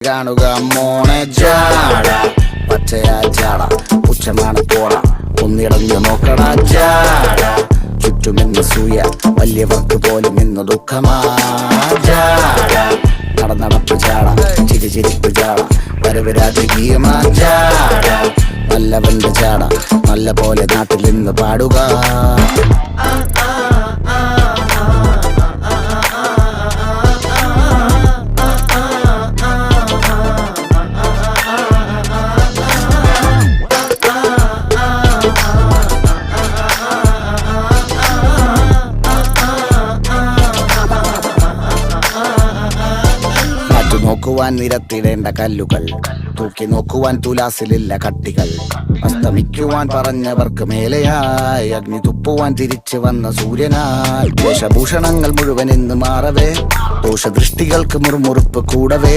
കാണുക മോണെ ജാട പച്ചയാ ജാട പുച്ഛമാണ് പോട ഒന്നിടഞ്ഞു നോക്കട ജാട ചുറ്റുമെന്ന് സൂയ വലിയവർക്ക് പോലും ഇന്ന് ദുഃഖമാ ജാട നടപ്പ് ജാട ചിരിപ്പ് ജാട വരവ് രാജകീയമാ ജാട നല്ലവന്റെ ജാട നല്ല പോലെ നാട്ടിൽ നിന്ന് പാടുക. നോക്കുവാൻ നിരത്തിടേണ്ട കല്ലുകൾ, തൂക്കി നോക്കുവാൻ തുലാസിലില്ല കട്ടികൾ, അസ്തമിക്കുവാൻ പറഞ്ഞവർക്ക് മേലെയായി അഗ്നി തുപ്പുവാൻ തിരിച്ചു വന്ന സൂര്യനായി വേഷഭൂഷണങ്ങൾ മുഴുവൻ ഇന്ന് മാറവേ ദോഷദൃഷ്ടികൾക്ക് മുറുമുറുപ്പ് കൂടവേ